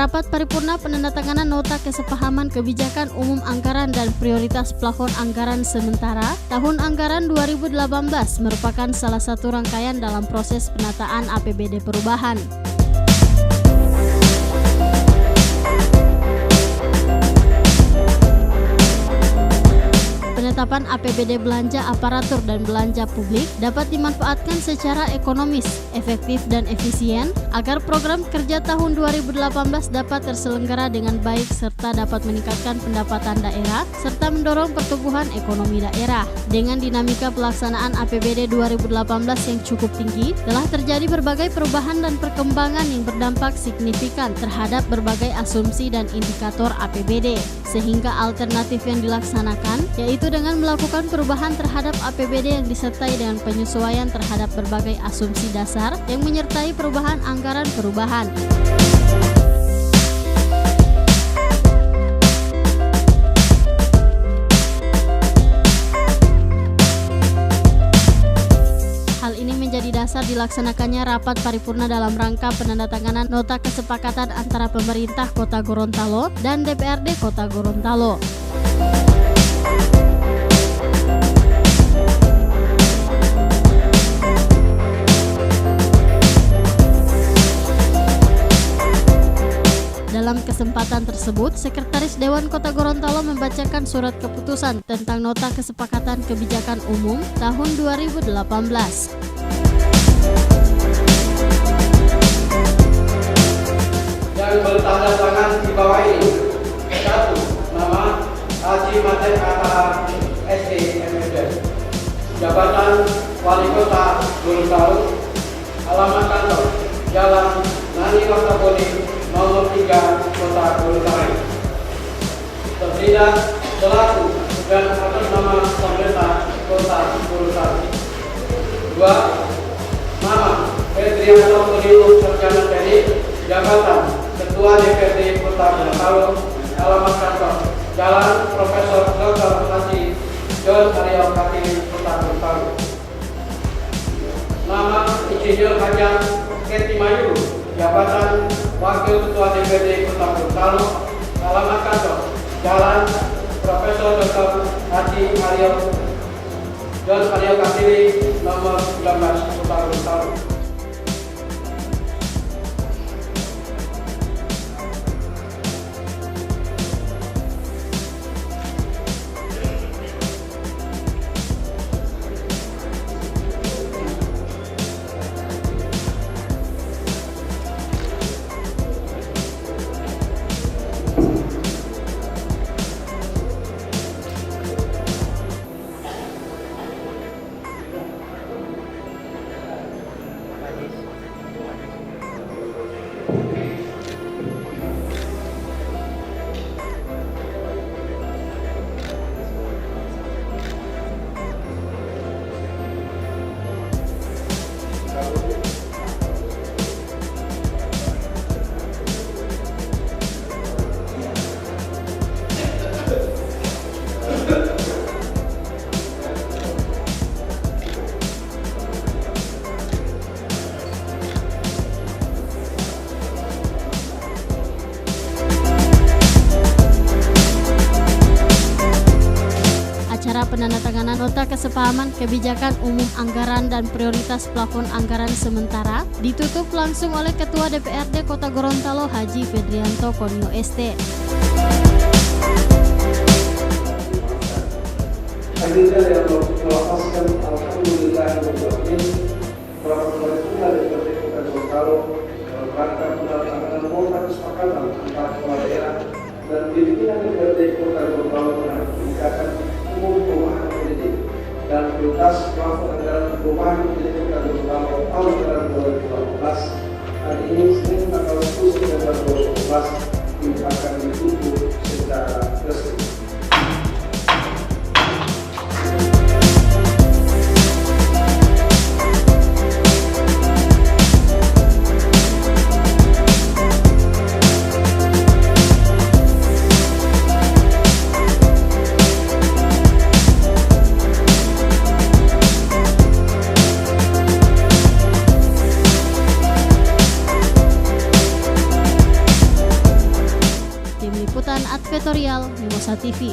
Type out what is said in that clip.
rapat paripurna penandatanganan nota kesepahaman kebijakan umum anggaran dan prioritas plafon anggaran sementara tahun anggaran 2018 merupakan salah satu rangkaian dalam proses penataan APBD perubahan. Penetapan APBD belanja aparatur dan belanja publik dapat dimanfaatkan secara ekonomis, efektif dan efisien agar program kerja tahun 2018 dapat terselenggara dengan baik serta dapat meningkatkan pendapatan daerah serta mendorong pertumbuhan ekonomi daerah. Dengan dinamika pelaksanaan APBD 2018 yang cukup tinggi, telah terjadi berbagai perubahan dan perkembangan yang berdampak signifikan terhadap berbagai asumsi dan indikator APBD, sehingga alternatif yang dilaksanakan yaitu dengan melakukan perubahan terhadap APBD yang disertai dengan penyesuaian terhadap berbagai asumsi dasar yang menyertai perubahan anggaran perubahan. Hal ini menjadi dasar dilaksanakannya rapat paripurna dalam rangka penandatanganan nota kesepakatan antara pemerintah Kota Gorontalo dan DPRD Kota Gorontalo. Dalam kesempatan tersebut, Sekretaris Dewan Kota Gorontalo membacakan surat keputusan tentang nota kesepakatan kebijakan umum tahun 2018. Yang bertanda tangan di bawah ini: 1. Nama Haji Matek Atta SD MFD, Jabatan Wali Kota Gorontalo, alamat kantor Jalan Nani Wartabodi nomor 3 Kota Gorontalo. Tertindak selaku dan atas nama pemerintah Kota Gorontalo. 2. Nama Fetrianto Penilu Sarjana Teknik, Jabatan Ketua DPRD Kota Gorontalo, alamat kantor Jalan Profesor Dr. Haji John Aryo Kartini, Kota Gorontalo. Nama Insinyur Hajar Ketimayu, Jabatan Wakil Ketua DPRD Kota Gorontalo, alamat kantor Jalan Profesor Dr. Haji Aryo John Aryo Kartini, nomor 19 Kota Gorontalo. Penandatanganan nota kesepahaman kebijakan umum anggaran dan prioritas plafon anggaran sementara ditutup langsung oleh Ketua DPRD Kota Gorontalo Haji Fetrianto Konyo ST. Akhirnya yang melepaskan alhamdulillah rapat paripurna DPRD Kota Gorontalo dalam rangka penandatanganan nota kesepakatan antara kepala daerah dan pimpinan DPRD Kota Gorontalo terhadap kebijakan umum perumahan politik dan prioritas plafon anggaran perumahan politik Kota Gorontalo tahun anggaran 2018. Hari ini Senin tanggal 10 September 2018 akan ditutup secara resmi. Liputan Advertorial Mimosa TV.